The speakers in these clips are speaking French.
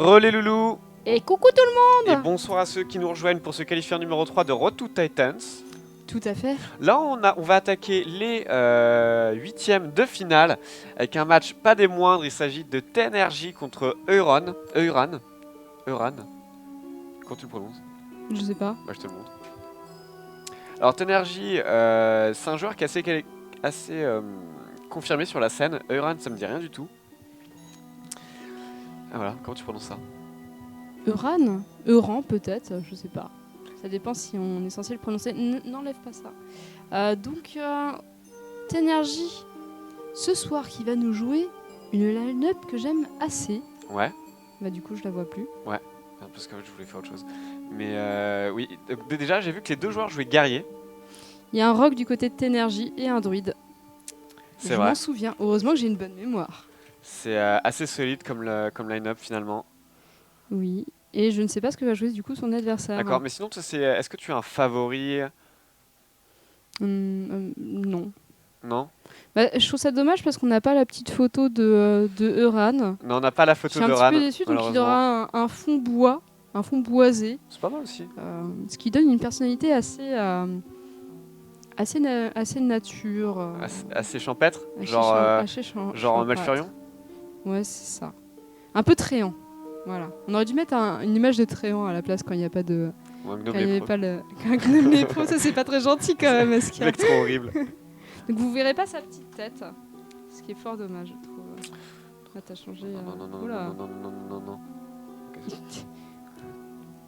Relais loulou. Et coucou tout le monde. Et bonsoir à ceux qui nous rejoignent pour ce qualifier numéro 3 de Road to Titans. Tout à fait. Là on va attaquer les huitièmes de finale avec un match pas des moindres. Il s'agit de Tenergy contre Euran. Quand tu le prononces? Je sais pas. Bah je te le montre. Alors Tenergy, c'est un joueur qui est assez confirmé sur la scène. Euran, ça me dit rien du tout. Ah voilà, comment tu prononces ça? Euran peut-être, je sais pas. Ça dépend si on est censé le prononcer. N'enlève pas ça. Donc Tenergy, ce soir qui va nous jouer une line-up que j'aime assez. Ouais. Bah du coup je la vois plus. Ouais. Parce que je voulais faire autre chose. Mais oui, déjà j'ai vu que les deux joueurs jouaient guerrier. Il y a un rogue du côté de Tenergy et un druide. C'est je vrai. m'en souviens. Heureusement que j'ai une bonne mémoire. C'est assez solide comme line-up finalement. Oui. Et je ne sais pas ce que va jouer du coup son adversaire. D'accord, mais sinon, est-ce que tu as un favori? Non. Non. Bah, je trouve ça dommage parce qu'on n'a pas la petite photo de Euran. Non, on n'a pas la photo de Je suis Ran. un petit peu déçu, donc il aura un fond bois, un fond boisé. C'est pas mal aussi. Ce qui donne une personnalité assez nature. Assez champêtre, assez genre champêtre. Malfurion. Ouais, c'est ça. Un peu Tréant. Voilà. On aurait dû mettre une image de Tréant à la place quand il n'y a pas de. Ou un Quand gnome il n'y avait lépreux. pas un gnome lépreux, ça c'est pas très gentil quand même. C'est mec trop horrible. Donc vous verrez pas sa petite tête, ce qui est fort dommage, je trouve. Là t'as changé. Non.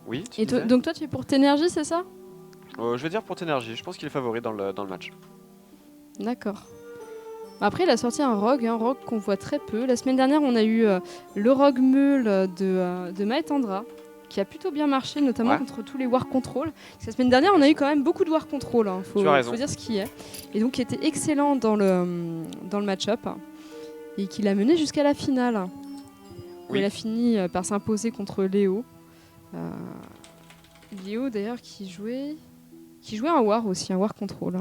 Oui, tu Et disais donc toi tu es pour Tenergy, c'est ça? Je vais dire pour Tenergy, je pense qu'il est favori dans le match. D'accord. Après il a sorti un rogue qu'on voit très peu. La semaine dernière on a eu le rogue meule de Maetandra, qui a plutôt bien marché, notamment contre tous les War Control. La semaine dernière on a eu quand même beaucoup de War Control, faut dire ce qui est. Et donc qui était excellent dans le match-up, et qui l'a mené jusqu'à la finale. Où il a fini par s'imposer contre Léo. Léo d'ailleurs qui jouait un War aussi, un War Control.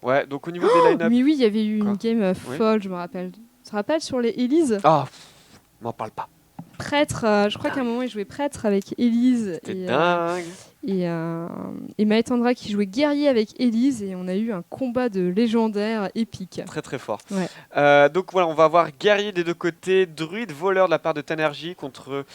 Ouais, donc au niveau des line-up... Oui, il y avait eu une game folle, je me rappelle. Tu te rappelles sur les Elise? Ah, m'en parle pas. Prêtre, je crois qu'à un moment il jouait prêtre avec Elise. C'était dingue. Et Maetandra qui jouait guerrier avec Elise, et on a eu un combat de légendaire épique. Très très fort. Ouais. Donc voilà, on va avoir guerrier des deux côtés, druide voleur de la part de Tenergy contre...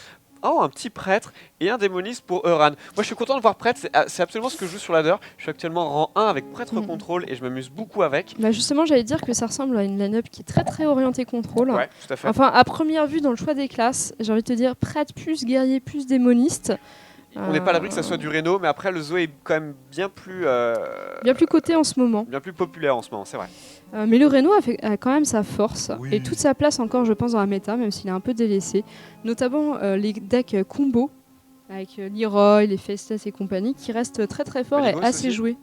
Oh, un petit prêtre et un démoniste pour Euran. Moi je suis content de voir prêtre, c'est absolument ce que je joue sur ladder. Je suis actuellement rang 1 avec prêtre contrôle et je m'amuse beaucoup avec. Bah justement j'allais dire que ça ressemble à une line-up qui est très très orientée contrôle. Ouais, tout à fait. Enfin à première vue dans le choix des classes, j'ai envie de te dire prêtre plus guerrier plus démoniste. On n'est pas à l'abri que ça soit du Reno, mais après le Zoé est quand même bien plus coté en ce moment. Bien plus populaire en ce moment, c'est vrai. Mais le Reno a quand même sa force et toute sa place encore, je pense, dans la méta, même s'il est un peu délaissé. Notamment les decks combo avec Leroy, les Festus et compagnie, qui restent très très forts et assez joués.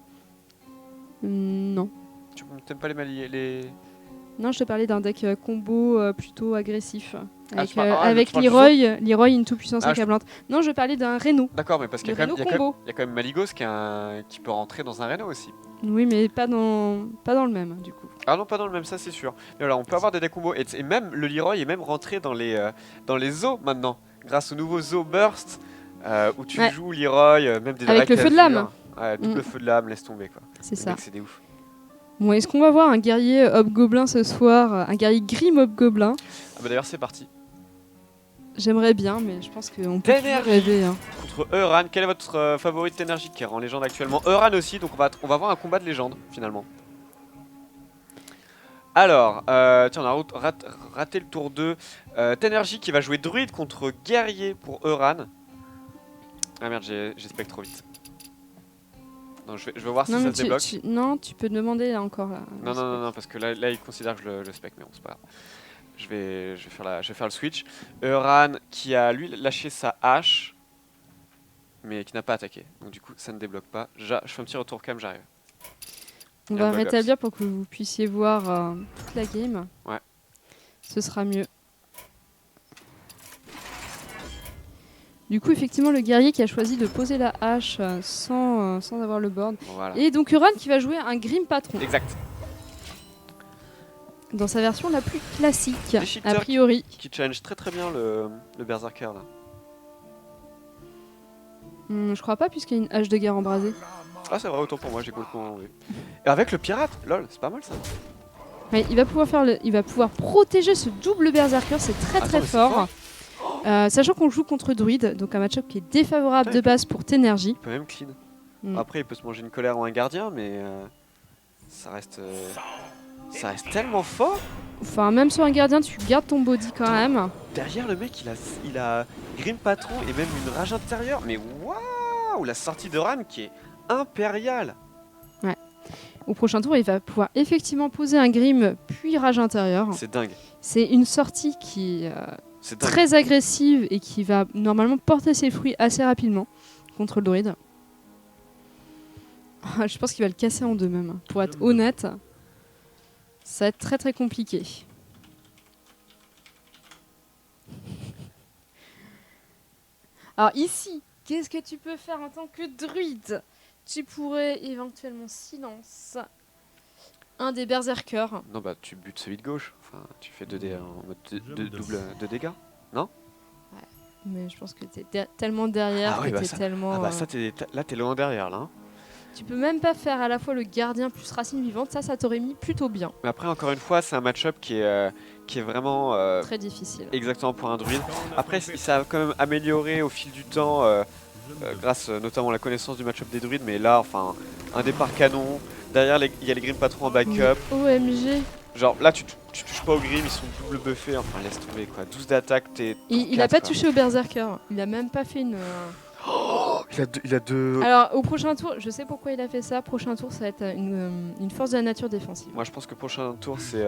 Non. Tu n'aimes pas les... Non, je te parlais d'un deck combo plutôt agressif. Avec Leroy une toute-puissance accablante. Non, je parlais d'un Reno. D'accord, mais parce qu'il y a quand même Maligos qui peut rentrer dans un Reno aussi. Oui, mais pas dans le même, du coup. Ah non, pas dans le même, ça c'est sûr. Mais voilà, on peut avoir des decks combos. Et même le Leroy est même rentré dans les zoos maintenant. Grâce au nouveau Zoo Burst, où tu joues Leroy, même des avec le feu de lame. Ouais, double feu de lame, laisse tomber quoi. C'est ça. C'est des ouf. Bon, est-ce qu'on va voir un guerrier hobgoblin ce soir, un guerrier grim hobgoblin? Ah bah d'ailleurs c'est parti. J'aimerais bien, mais je pense qu'on peut rêver. Contre Euran, quel est votre favori de Tenergy qui est en légende actuellement? Euran aussi, donc on va avoir un combat de légende finalement. Alors, tiens, on a raté le tour 2. Tenergy qui va jouer druide contre guerrier pour Euran. Ah merde, j'ai spec trop vite. Non, je vais voir si ça se débloque. Non, tu peux demander là encore. Là, non, parce que là il considère que je le spec, mais bon, c'est pas grave. Je vais faire le switch. Euran qui a lui lâché sa hache, mais qui n'a pas attaqué. Donc du coup, ça ne débloque pas. Je fais un petit retour cam, j'arrive. On va rétablir pour que vous puissiez voir toute la game. Ouais. Ce sera mieux. Du coup, effectivement, le guerrier qui a choisi de poser la hache sans avoir le board. Voilà. Et donc Euran qui va jouer un Grim Patron. Exact. Dans sa version la plus classique, a priori. Qui challenge très très bien le Berserker là. Je crois pas, puisqu'il y a une hache de guerre embrasée. Ah, c'est vrai, autant pour moi, j'ai complètement envie. Et avec le pirate, lol, c'est pas mal ça. Ouais, il va pouvoir protéger ce double berserker, c'est très Attends, très mais c'est fort. Sachant qu'on joue contre druide, donc un match-up qui est défavorable de base pour Ténergie. Il peut même clean. Mm. Après, il peut se manger une colère ou un gardien, mais ça reste tellement fort. Enfin, même sur un gardien, tu gardes ton body quand même. Derrière, le mec, il a Grim Patron et même une rage intérieure. Mais waouh, la sortie de Ran qui est impériale. Au prochain tour, il va pouvoir effectivement poser un Grim puis rage intérieure. C'est dingue. C'est une sortie qui est C'est dingue. très agressive et qui va normalement porter ses fruits assez rapidement contre le druide. Je pense qu'il va le casser en deux même. Pour être honnête, ça va être très très compliqué. Alors ici, qu'est-ce que tu peux faire en tant que druide? Tu pourrais éventuellement silence un des berserkers. Non, bah, tu butes celui de gauche. Enfin, tu fais 2 dés en mode double de dégâts. Mais je pense que t'es tellement derrière, Ah oui, que bah t'es ça- tellement... Ah, bah, ça, là, t'es loin derrière, là. Hein. Tu peux même pas faire à la fois le gardien plus racine vivante, ça t'aurait mis plutôt bien. Mais après, encore une fois, c'est un match-up qui est vraiment Très difficile. exactement pour un druide. Après, ça a quand même amélioré au fil du temps, grâce notamment à la connaissance du match-up des druides. Mais là, enfin, un départ canon. Derrière, il y a les Grim Patrons en backup. OMG. Genre là, tu touches pas aux Grim, ils sont double buffés. Enfin, laisse tomber quoi. 12 d'attaque, t'es. Il a pas touché au berserker. Il a même pas fait une... Oh, il a deux. Alors au prochain tour, je sais pourquoi il a fait ça. Prochain tour, ça va être une force de la nature défensive. Moi, je pense que prochain tour, c'est.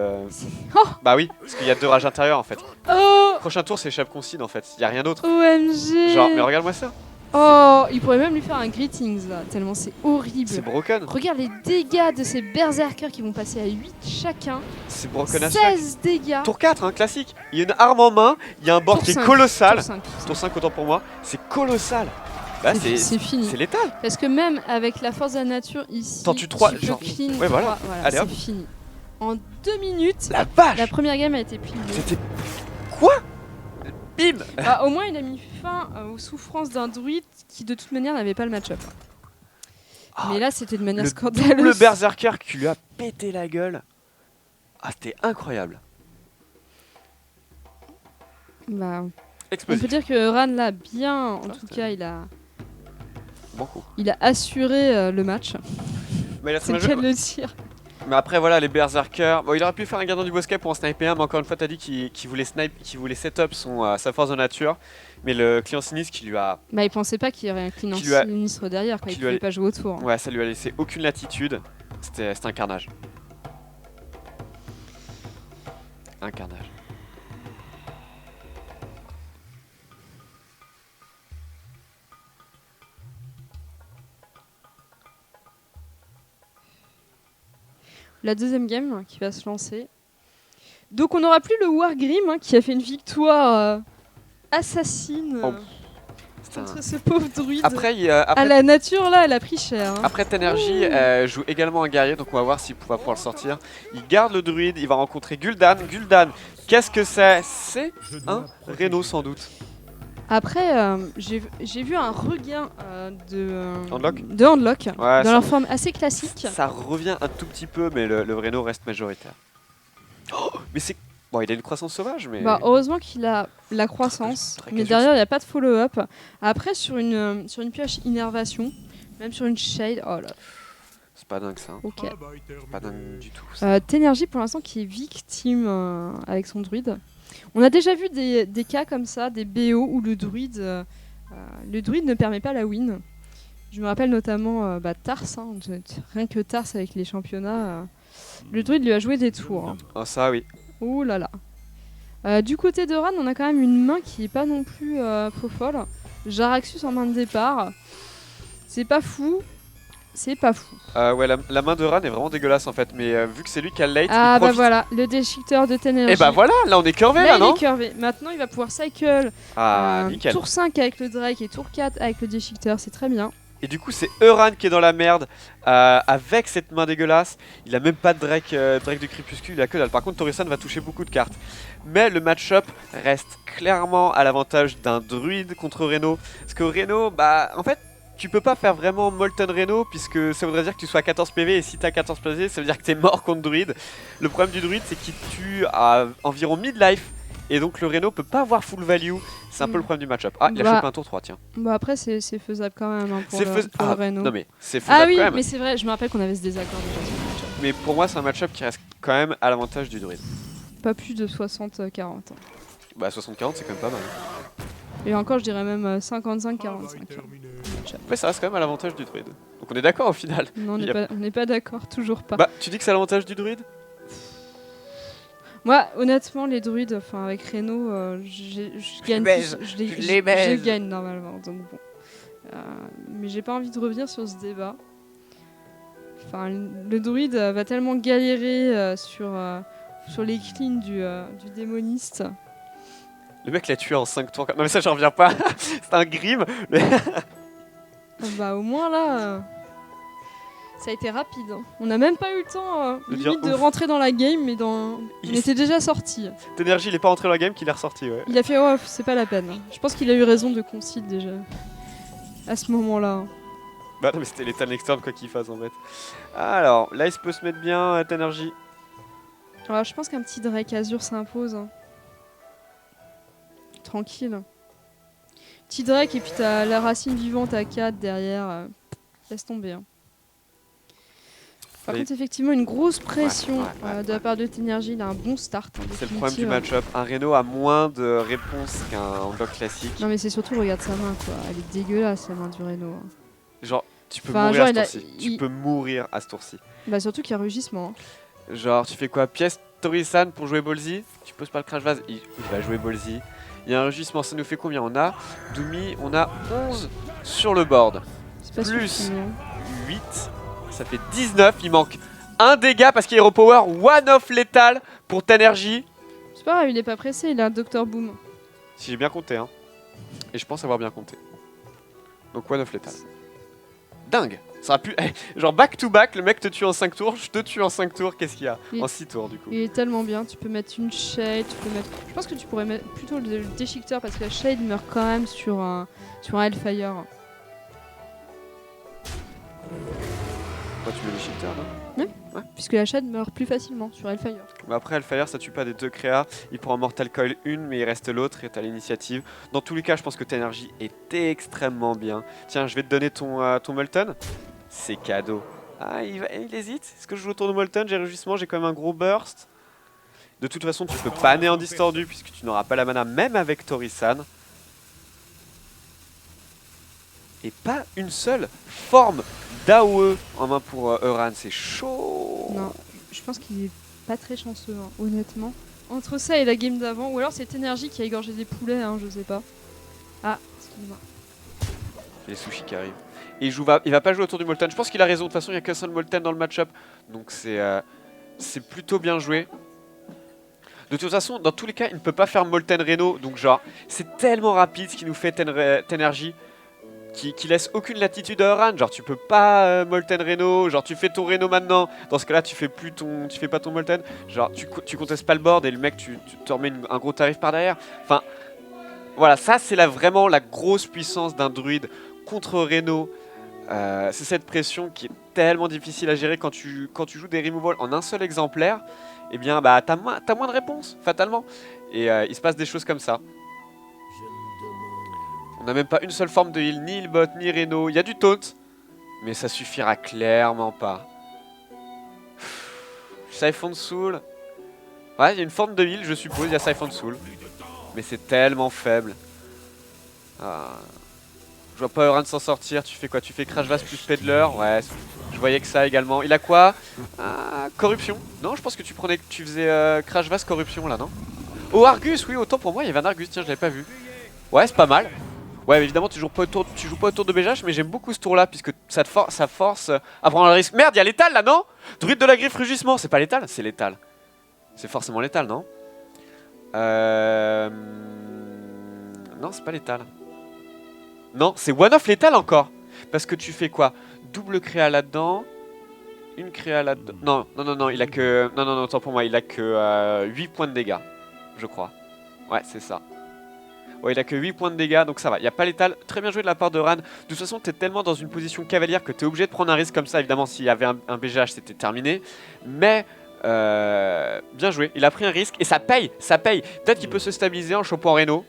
Oh Bah oui, parce qu'il y a 2 rages intérieures en fait. Oh Prochain tour, c'est Chef Concide en fait. Il y a rien d'autre. OMG. Genre, mais regarde-moi ça. Oh, il pourrait même lui faire un greetings là, tellement c'est horrible. C'est broken. Regarde les dégâts de ces berserkers qui vont passer à 8 chacun. C'est broken as fuck. 16 dégâts. Tour 4, hein, classique. Il y a une arme en main, il y a un board Tour qui est 5, colossal. Tour 5. Tour 5 autant pour moi, c'est colossal. Là, C'est fini. c'est létal. Parce que même avec la force de la nature ici, T'en tues 3, tu peux genre. clean Ouais, voilà. 3, Allez, c'est hop. fini. En 2 minutes, La vache. la première game a été pliée. C'était quoi? Bim. Bah, au moins, il a mis fin aux souffrances d'un druide qui, de toute manière, n'avait pas le match-up. Ah, Mais là, c'était de manière le scandaleuse. Le berserker qui lui a pété la gueule. Ah, c'était incroyable. Bah, on Explosif. peut dire que Ran, là, bien, en tout c'était- cas, Bon coup. il a assuré le match. Mais, il a très C'est le bien cas joué. de le dire. Mais après, voilà, les berserkers. Bon, il aurait pu faire un gardien du bosquet pour en sniper un, mais encore une fois, t'as dit qu'il voulait snipe, qu'il voulait setup sa force de nature. Mais le client sinistre qui lui a. Bah, il pensait pas qu'il y aurait un clean Qui lui a- sinistre derrière, quoi. Il qui lui a- pouvait pas jouer autour. Ouais, ça lui a laissé aucune latitude. C'était un carnage. Un carnage. La deuxième game qui va se lancer. Donc on n'aura plus le Wargrim qui a fait une victoire assassine Oh, C'est un- contre ce pauvre druide. Après, À la nature là, elle a pris cher. Hein. après Ténergie joue également un guerrier, donc on va voir s'il va pouvoir le sortir. Il garde le druide, il va rencontrer Gul'dan. Gul'dan, qu'est-ce que c'est? C'est un Reno sans doute. Après, j'ai vu un regain Handlock de Handlock Ouais, dans ça, leur forme assez classique. ça revient un tout petit peu, mais le Reno reste majoritaire. Oh, mais c'est... Bon, il a une croissance sauvage, mais... Bah, heureusement qu'il a la croissance, Très mais casual. derrière il n'y a pas de follow-up. Après sur une pioche innervation, même sur une shade, oh là, C'est pas dingue ça, hein. ok. Pas dingue du tout. Ça. Ténergie pour l'instant qui est victime avec son druide. On a déjà vu des cas comme ça, des BO où le druide ne permet pas la win. Je me rappelle notamment Tars, hein, rien que Tars avec les championnats, le druide lui a joué des tours. Hein. Oh, ça oui. Ouh là là. Du côté de Ran, on a quand même une main qui est pas non plus faux folle. Jaraxxus en main de départ. C'est pas fou. C'est pas fou. Ouais, la main de Ran est vraiment dégueulasse en fait, mais vu que c'est lui qui a le late, Ah il bah profite. voilà, le déchiqueteur de Ténergie. Et bah voilà, là on est curvé Là, là, il non? est curvé. Maintenant, il va pouvoir cycle Ah, nickel. tour 5 avec le Drake et tour 4 avec le déchiqueteur. C'est très bien. Et du coup, c'est Euran qui est dans la merde avec cette main dégueulasse. Il a même pas de Drake, Drake du Crépuscule, il a que dalle. Par contre, Torisan va toucher beaucoup de cartes. Mais le match-up reste clairement à l'avantage d'un druide contre Reno. Parce que Reno, bah en fait, tu peux pas faire vraiment Molten Reno puisque ça voudrait dire que tu sois à 14 PV et si t'as 14 PV ça veut dire que t'es mort contre druide. Le problème du druide c'est qu'il tue à environ mid-life et donc le Reno peut pas avoir full value. C'est un peu le problème du match-up. Ah, il a chopé un tour 3, tiens. Bah après c'est faisable quand même hein, pour le Reno. Non mais c'est faisable ah oui, quand même. Mais c'est vrai, je me rappelle qu'on avait ce désaccord déjà sur le match-up. Mais pour moi c'est un match-up qui reste quand même à l'avantage du druide. Pas plus de 60-40. Bah 60-40 c'est quand même pas mal. Et encore je dirais même 55-45. Ouais, ça reste quand même à l'avantage du druide. Donc on est d'accord au final. Non, on n'est pas d'accord, toujours pas. Bah tu dis que c'est à l'avantage du druide? Moi, honnêtement, les druides, enfin avec Reno, je gagne plus, je gagne normalement, donc bon. Mais j'ai pas envie de revenir sur ce débat. Enfin, le druide va tellement galérer sur les cleans du démoniste. Le mec l'a tué en 5 tours. Non mais ça j'en reviens pas. C'est un grim. Mais... bah au moins là, ça a été rapide. Hein. On n'a même pas eu le temps de rentrer dans la game, mais il était déjà sorti. Ténergie il est pas rentré dans la game qu'il est ressorti, ouais. Il a fait oh c'est pas la peine. Je pense qu'il a eu raison de concede déjà. À ce moment-là. Bah non mais c'était l'état externe quoi qu'il fasse en fait. Alors là il se peut se mettre bien Ténergie. Alors, je pense qu'un petit Drake Azur s'impose. Hein. Tranquille. Petit Drake et puis t'as la racine vivante à 4 derrière. Laisse tomber. Hein. Par contre, effectivement, une grosse pression de la part de Ténergie. Il a un bon start. Hein, c'est le problème du match-up. Un Reno a moins de réponses qu'un bloc classique. Non, mais c'est surtout, regarde sa main, quoi. Elle est dégueulasse, la main du Reno. Hein. Genre, tu peux mourir à ce tour-ci. Tu peux mourir à ce tour-ci. Bah, surtout qu'il y a rugissement. Hein. Genre, tu fais quoi? Pièce Torisan pour jouer Ballsy? Tu poses pas le crash vase? Il va jouer Ballsy. Il y a un rugissement, ça nous fait combien? On a Doumi, on a 11 sur le board. Plus 8, ça fait 19. Il manque un dégât parce qu'il est repower. One off létal pour Ténergie. C'est pas grave, il est pas pressé, il a un Dr Boom. Si j'ai bien compté, hein. Et je pense avoir bien compté. Donc one off létal. Dingue. Ça aurait pu... genre back to back, le mec te tue en 5 tours, je te tue en 5 tours, qu'est-ce qu'il y a? En 6 tours du coup. Il est tellement bien, tu peux mettre une shade, tu peux mettre... Je pense que tu pourrais mettre plutôt le déchiqueteur parce que la shade meurt quand même sur un Hellfire. Pourquoi tu mets le déchiqueteur là? Ouais, puisque la shade meurt plus facilement sur Hellfire. Mais après Hellfire ça tue pas des 2 créas, il prend Mortal Coil une mais il reste l'autre et t'as l'initiative. Dans tous les cas je pense que Ténergie est extrêmement bien. Tiens je vais te donner ton Molten. C'est cadeau. Ah, il hésite. Est-ce que je joue autour de Molten? J'ai rugissement, j'ai quand même un gros burst. De toute façon, tu peux pas en distordu puisque tu n'auras pas la mana même avec Torisan. Et pas une seule forme d'AOE en main pour Euran. C'est chaud. Non, je pense qu'il est pas très chanceux, hein, honnêtement. Entre ça et la game d'avant, ou alors c'est Énergie qui a égorgé des poulets, hein, je sais pas. Ah, excuse-moi. Les sushis qui arrivent. Et il va pas jouer autour du Molten. Je pense qu'il a raison. De toute façon, il n'y a qu'un seul Molten dans le match-up. Donc c'est plutôt bien joué. De toute façon, dans tous les cas, il ne peut pas faire Molten Reno. Donc genre, c'est tellement rapide ce qui nous fait Ténergie. Qui laisse aucune latitude à Euran. Genre tu peux pas Molten Reno. Genre tu fais ton Reno maintenant. Dans ce cas là tu fais pas ton Molten. Genre tu contestes pas le board et le mec tu te remets un gros tarif par derrière. Enfin voilà, ça c'est vraiment la grosse puissance d'un druide contre Reno. C'est cette pression qui est tellement difficile à gérer quand tu joues des removals en un seul exemplaire. Eh bien bah t'as moins de réponses fatalement. Et il se passe des choses comme ça. On n'a même pas une seule forme de heal, ni Healbot, ni Reno. Il y a du taunt, mais ça suffira clairement pas. Siphon Soul. Ouais, il y a une forme de heal, je suppose. Il y a Siphon Soul. Mais c'est tellement faible. Je vois pas Euran s'en sortir. Tu fais quoi? Tu fais Crash Vase plus Peddler? Ouais, je voyais que ça également. Il a quoi? Corruption. Non, je pense que tu faisais Crash Vase Corruption là, non? Oh, Argus, oui, autant pour moi, il y avait un Argus. Tiens, je l'avais pas vu. Ouais, c'est pas mal. Ouais, évidemment, tu joues pas autour de BGH, mais j'aime beaucoup ce tour-là, puisque ça force à prendre le risque. Merde, il y a létal là, non? Druide de la griffe, rugissement. C'est pas létal? C'est létal. C'est forcément létal, non? Non, c'est pas létal. Non, c'est one-off létal encore. Parce que tu fais quoi? Double créa là-dedans. Une créa là-dedans. Non, il a que... Non, autant pour moi, il a que 8 points de dégâts, je crois. Ouais, c'est ça. Ouais, il a que 8 points de dégâts, donc ça va. Il n'y a pas létal. Très bien joué de la part de Ran. De toute façon, t'es tellement dans une position cavalière que t'es obligé de prendre un risque comme ça. Évidemment, s'il y avait un BGH, c'était terminé. Mais bien joué. Il a pris un risque et ça paye. Ça paye. Peut-être qu'il peut se stabiliser en chopant Reno.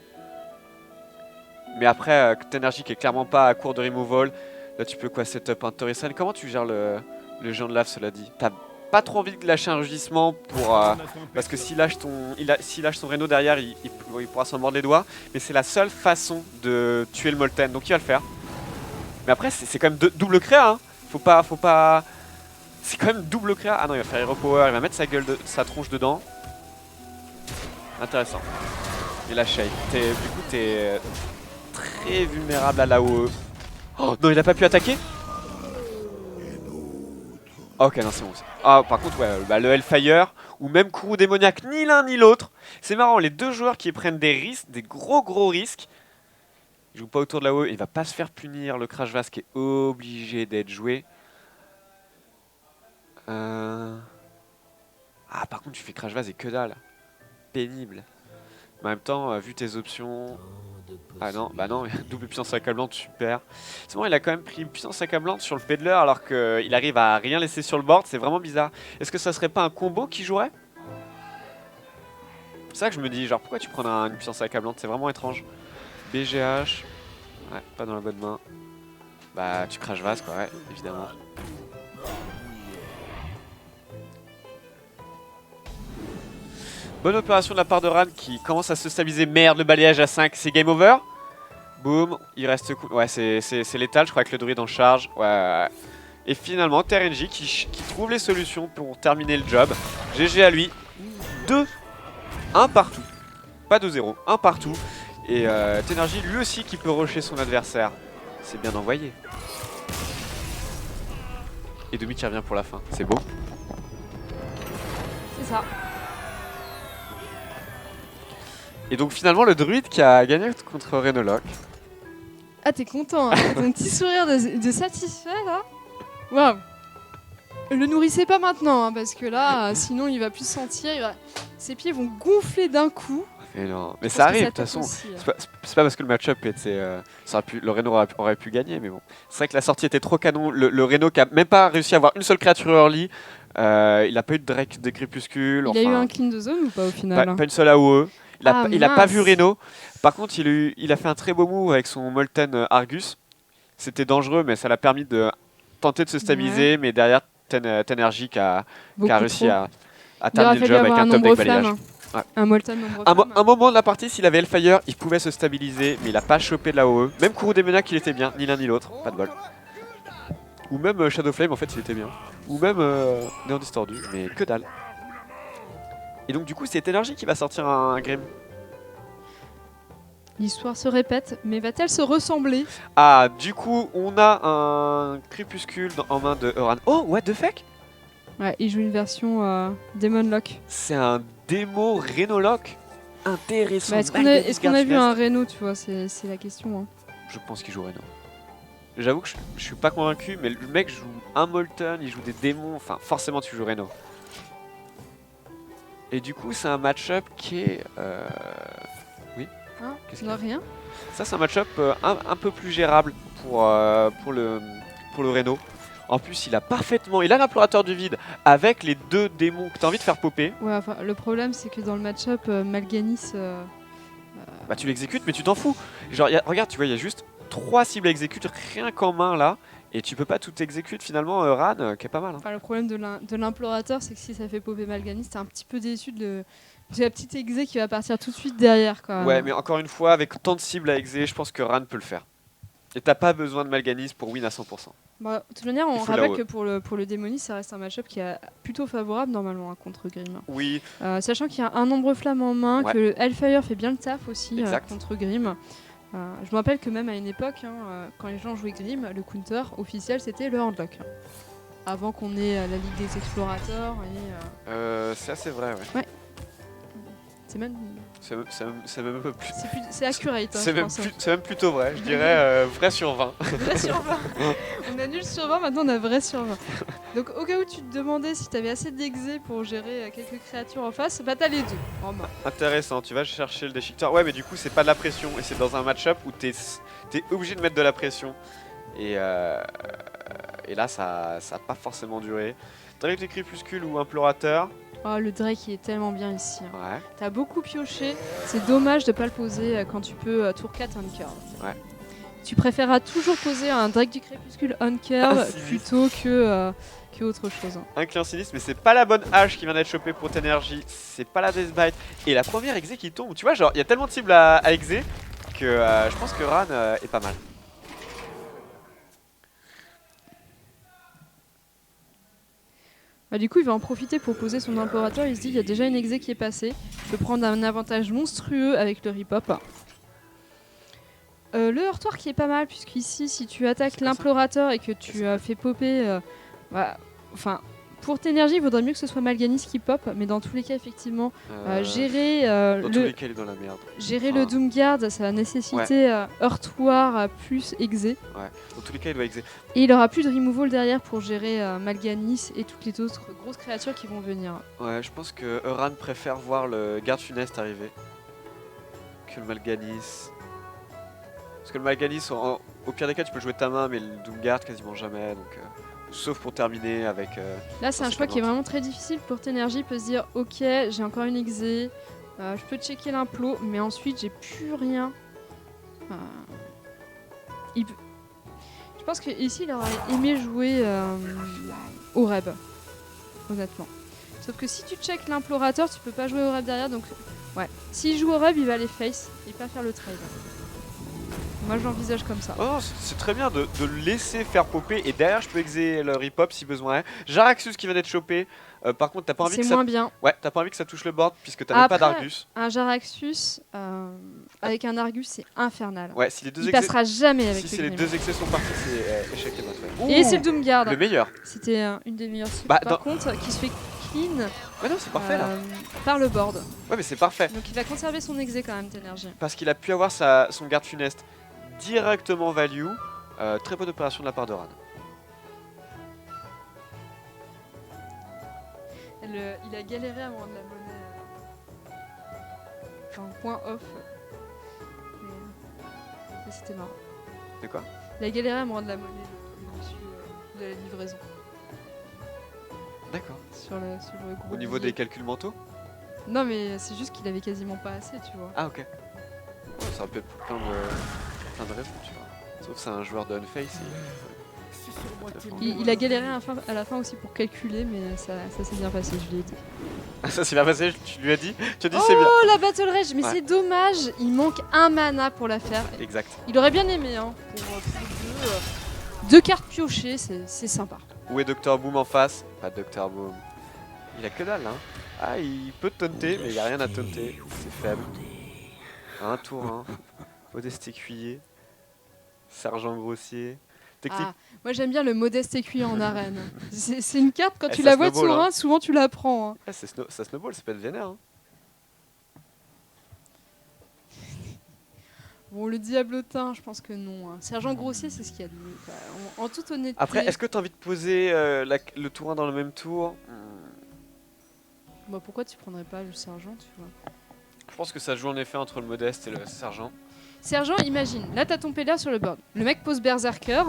Mais après, Tenergy qui est clairement pas à court de removal. Là, tu peux quoi setup un Torisan. Comment tu gères le géant de lave, cela dit? T'as pas trop envie de lâcher un rugissement pour, parce que s'il lâche, s'il lâche son Reno derrière, il pourra s'en mordre les doigts. Mais c'est la seule façon de tuer le Molten, donc il va le faire. Mais après, c'est quand même double créa. Hein. Faut pas. C'est quand même double créa. Ah non, il va faire Hero Power, il va mettre sa tronche dedans. Intéressant. Et la Shade. Du coup, t'es très vulnérable à l'AOE. Oh non, il a pas pu attaquer. Ok, non, c'est bon. Ah, par contre, ouais, le Hellfire ou même Kourou démoniaque, ni l'un ni l'autre. C'est marrant, les deux joueurs qui prennent des risques, des gros risques. Il joue pas autour de la haut, il va pas se faire punir. Le Crash Vase qui est obligé d'être joué. Ah, par contre, tu fais Crash Vase et que dalle. Pénible. Mais en même temps, vu tes options. Ah non, bah non, double puissance accablante, super. C'est bon, il a quand même pris une puissance accablante sur le Peddler alors qu'il arrive à rien laisser sur le board, c'est vraiment bizarre. Est-ce que ça serait pas un combo qui jouerait? C'est ça que je me dis, genre pourquoi tu prends une puissance accablante, c'est vraiment étrange. BGH, ouais, pas dans la bonne main. Bah tu crash vase quoi, ouais, évidemment. Bonne opération de la part de Ran qui commence à se stabiliser. Merde, le balayage à 5, c'est game over. Boum, il reste cool. Ouais, c'est létal, je crois que le druide en charge. Ouais. Et finalement, Terenji qui trouve les solutions pour terminer le job. GG à lui. 2, 1 partout. Pas 2-0, 1 partout. Et Tenergy lui aussi qui peut rusher son adversaire. C'est bien envoyé. Et Demi qui revient pour la fin, c'est beau. C'est ça. Et donc finalement le druide qui a gagné contre Renoloc. Ah, t'es content, hein. Ton petit sourire de satisfait là. Waouh. Le nourrissez pas maintenant, hein, parce que là, sinon il va plus se sentir. Ses pieds vont gonfler d'un coup. Mais non, mais ça arrive de toute façon. Aussi, C'est pas parce que le match-up était. Le Reno aurait pu gagner, mais bon. C'est vrai que la sortie était trop canon. Le Reno qui a même pas réussi à avoir une seule créature early. Il a pas eu de Drake de crépuscule. Il a eu un clean de zone ou pas au final? Pas une seule AOE. Il a pas vu mince. Reno. Par contre, il a fait un très beau move avec son Molten Argus. C'était dangereux, mais ça l'a permis de tenter de se stabiliser. Mais derrière, Tenergy qui a réussi à terminer le job avec un top deck balayage. Ouais. Un Molten nombre Un moment de la partie, s'il avait Hellfire, il pouvait se stabiliser, mais il a pas chopé de la OE. Même Kourou Démoniaque, il était bien, ni l'un ni l'autre, pas de bol. Ou même Shadowflame, en fait, il était bien. Ou même Néant Distordu, mais que dalle. Et donc, du coup, c'est Tenergy qui va sortir un Grim. L'histoire se répète, mais va-t-elle se ressembler? Ah, du coup, on a un Crépuscule en main de Euran. Oh, what the fuck? Ouais, il joue une version Demon Lock. C'est un démo Renolock. Intéressant. Bah, est-ce qu'on a vu un Reno, tu vois, c'est la question. Hein. Je pense qu'il joue Reno. J'avoue que je suis pas convaincu, mais le mec joue un Molten, il joue des démons, enfin forcément tu joues Reno. Et du coup c'est un match-up qui est... Oui. Hein, non, rien. Ça c'est un match-up un peu plus gérable pour le Reno. En plus, il a l'implorateur du vide avec les deux démons que tu as envie de faire popper. Ouais, enfin, le problème, c'est que dans le match-up, Mal'Ganis... Bah, tu l'exécutes, mais tu t'en fous. Genre, regarde, tu vois, il y a juste 3 cibles à exécuter rien qu'en main là. Et tu peux pas tout exécuter finalement, Ran, qui est pas mal. Hein. Enfin, le problème de l'implorateur, c'est que si ça fait popper Mal'Ganis, t'es un petit peu déçu de la petite exé qui va partir tout de suite derrière. Quoi. Ouais, mais encore une fois, avec tant de cibles à exé, je pense que Ran peut le faire. Et t'as pas besoin de Mal'Ganis pour win à 100%. Bah, de toute manière, on rappelle que pour le Démonis, ça reste un match-up qui est plutôt favorable normalement hein, contre Grim. Oui. Sachant qu'il y a un nombre flamme en main, ouais. que le Hellfire fait bien le taf aussi contre Grim. Je me rappelle que même à une époque, quand les gens jouaient Grim, le counter officiel c'était le handlock. Avant qu'on ait la Ligue des Explorateurs. C'est assez vrai, ouais. C'est même... C'est même un peu plus... C'est accurate, c'est même plutôt vrai, je dirais vrai sur 20. Vrai sur 20. On a nul sur 20, maintenant on a vrai sur 20. Donc au cas où tu te demandais si t'avais assez d'exé pour gérer quelques créatures en face, bah t'as les deux en main. Intéressant, tu vas chercher le déchiqueteur. Ouais, mais du coup, c'est pas de la pression. Et c'est dans un match-up où t'es obligé de mettre de la pression. Et là, ça a pas forcément duré. Drake de crépuscule ou implorateur. Oh, le Drake il est tellement bien ici. Hein. Ouais. T'as beaucoup pioché, c'est dommage de pas le poser quand tu peux tour 4 on curve. Ouais. Tu préféreras toujours poser un Drake du crépuscule on curve plutôt que autre chose. Hein. Un client sinistre, mais c'est pas la bonne hache qui vient d'être chopée pour Tenergy. C'est pas la Deathbite. Et la première exé qui tombe. Tu vois, genre, il y a tellement de cibles à exé que je pense que Ran est pas mal. Bah, du coup, il va en profiter pour poser son implorateur. Il se dit il y a déjà une exé qui est passée. Je peux prendre un avantage monstrueux avec le ripop. Le heurtoir qui est pas mal, puisqu'ici, si tu attaques l'implorateur et que tu fais popper. Enfin, pour Tenergy, il vaudrait mieux que ce soit Mal'Ganis qui pop, mais dans tous les cas, effectivement, gérer dans tous les cas, il est dans la merde. Gérer le Doomguard, ça va nécessiter heurtoir plus exé. Ouais, dans tous les cas, il doit exé. Et il aura plus de removal derrière pour gérer Mal'Ganis et toutes les autres grosses créatures qui vont venir. Ouais, je pense que Euran préfère voir le garde funeste arriver que le Mal'Ganis. Parce que le Mal'Ganis, au pire des cas, tu peux jouer ta main, mais le Doomguard quasiment jamais. Donc, sauf pour terminer avec. Là, c'est un choix qui est vraiment très difficile pour Tenergy. Il peut se dire ok, j'ai encore une exé, je peux checker l'implo, mais ensuite j'ai plus rien. Je pense qu'ici, il aurait aimé jouer au Reb, honnêtement. Sauf que si tu check l'implorateur, tu peux pas jouer au Reb derrière. Donc, ouais. S'il joue au Reb, il va aller face et pas faire le trade. Moi, je l'envisage comme ça. Oh, c'est très bien de le laisser faire popper. Et derrière, je peux exé le ripop si besoin est. Jaraxxus qui vient d'être chopé. Par contre, t'as pas envie que ça. C'est moins bien. Ouais, t'as pas envie que ça touche le board puisque t'as même pas d'Argus. Un Jaraxxus avec un Argus, c'est infernal. Ouais, si les deux il passera jamais avec si les deux excès sont partis, c'est échec et mat. Et c'est le Doomguard. Le meilleur. C'était une des meilleures cibles. Par contre, qui se fait clean. Ouais, non, c'est parfait là. Par le board. Ouais, mais c'est parfait. Donc il va conserver son exé quand même, Tenergy. Parce qu'il a pu avoir son garde funeste directement value. Très bonne opération de la part de Ran. Il a galéré à rendre la monnaie. Enfin, point off. Mais c'était marrant. De quoi? Il a galéré à me rendre la monnaie, le monsieur de la livraison. D'accord. Sur le gros Au niveau des calculs mentaux? Non, mais c'est juste qu'il avait quasiment pas assez, tu vois. Ah, ok. Ouais, ça peut être pour plein de raisons, tu vois. Sauf c'est un joueur de Unface. Il a galéré à la fin aussi pour calculer, mais ça s'est bien passé, je lui ai dit. Ça s'est bien passé, tu lui as dit? Tu as dit c'est bien. Oh, la Battle Rage, mais c'est dommage, il manque un mana pour la faire. Exact. Il aurait bien aimé, hein, pour deux cartes piochées, c'est sympa. Où est Dr Boom en face? Pas Dr Boom. Il a que dalle, hein. Ah, il peut taunter, mais il n'y a rien à taunter. C'est faible. Un tour 1. Modeste écuyer. Sergent grossier. Technique. Ah, moi j'aime bien le modeste écuyer en arène. C'est une carte, quand tu la vois de tour 1, souvent tu la prends. Hein. Ah, ça snowball, ça peut être vénère. Hein. Bon, le diablotin, je pense que non. Hein. Sergent grossier, c'est ce qu'il y a de mieux. En toute honnêteté. Après, est-ce que tu as envie de poser le tour 1 dans le même tour? Bah, pourquoi tu prendrais pas le sergent, tu vois? Je pense que ça joue en effet entre le modeste et le sergent. Sergent, imagine, là t'as ton Peddler sur le board. Le mec pose Berserker,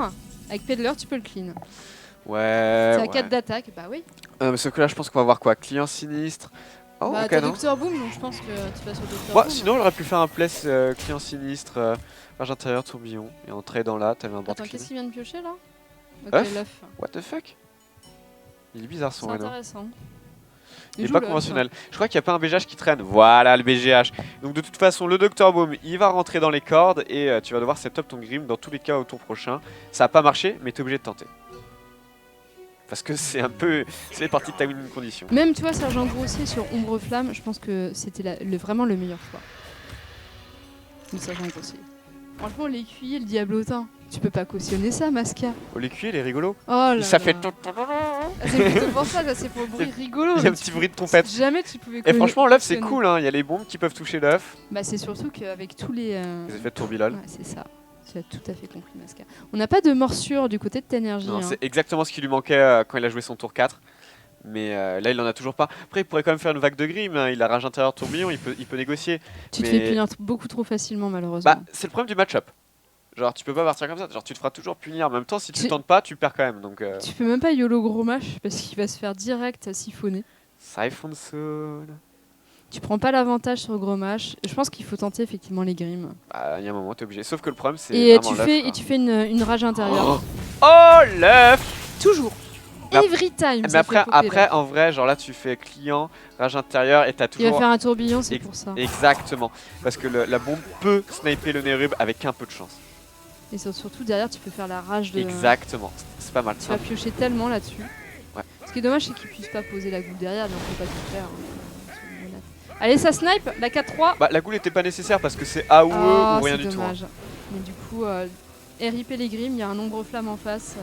avec Peddler tu peux le clean. Ouais. C'est à 4 d'attaque, bah oui. Mais sauf que là je pense qu'on va voir quoi? Client sinistre. Oh, bah ok, t'as non. Dr Boom, donc je pense que tu vas sur Dr Boom. Sinon j'aurais pu faire un place client sinistre, marge intérieure, tourbillon. Et entrer dans là, t'avais un board Attends, qu'est-ce qu'il vient de piocher là? Ok, œuf. l'œuf. What the fuck? Il est bizarre son C'est Reno. intéressant. Il est pas conventionnel. Je crois qu'il n'y a pas un BGH qui traîne. Voilà le BGH. Donc de toute façon, le Dr Boom, il va rentrer dans les cordes et tu vas devoir setup ton Grim dans tous les cas au tour prochain. Ça n'a pas marché, mais tu es obligé de tenter. Parce que c'est un peu... C'est partie de ta winning condition. Même, tu vois, Sergent Grossier sur Ombre Flamme, je pense que c'était vraiment le meilleur choix. Le Sergent Grossier. Franchement, l'écuyer, le diablotin, tu peux pas cautionner ça, Masca. Oh, l'écuyer, il est rigolo. Oh là Ça là. fait... C'est plutôt pour ça, là, c'est pour le bruit rigolo. Il y a un petit bruit de trompette. Jamais tu pouvais Et franchement, l'œuf, c'est cautionner. cool. Hein. Il y a les bombes qui peuvent toucher l'œuf. Bah, c'est surtout qu'avec tous les... Les effets de tourbillon. Ouais, c'est ça. Tu as tout à fait compris, Masca. On n'a pas de morsure du côté de Ténergie. Non, hein. c'est exactement ce qui lui manquait quand il a joué son tour 4. Mais là, il en a toujours pas. Après, il pourrait quand même faire une vague de Grim. Hein. Il a rage intérieur tourbillon, il peut négocier. Tu te mais- fais punir beaucoup trop facilement, malheureusement. Bah, c'est le problème du match-up. Genre, tu peux pas partir comme ça. Genre, tu te feras toujours punir. En même temps, si tu Tu- tentes pas, tu perds quand même. Donc, Tu peux même pas YOLO gros mâche parce qu'il va se faire direct siphonner. Siphon Soul. Tu prends pas l'avantage sur gros mâche. Je pense qu'il faut tenter effectivement les grims. Bah, il y a un moment, t'es obligé. Sauf que le problème, c'est. Et vraiment l'œuf, tu quoi. fais une rage intérieure. Oh, l'œuf! Toujours. Mais ap- Every time. Mais ça après, fait popper, après, là. en vrai, genre là, tu fais client, rage intérieur et t'as Il va toujours. faire un tourbillon, c'est Ex- pour ça. Exactement. Parce que la bombe peut sniper le Nerub avec un peu de chance. Et surtout derrière, tu peux faire la rage de. Exactement. C'est pas mal. Tu vas piocher tellement là-dessus. Ouais. Ce qui est dommage, c'est qu'il puisse pas poser la goule derrière, mais on peut pas tout faire. Hein, sur une monette. Allez, ça snipe, la 4-3. Bah, la goule était pas nécessaire parce que c'est A ou E Ah, ou rien c'est du tout. hein. dommage. Mais du coup, RIP les Grimm, il y a un ombre flamme en face.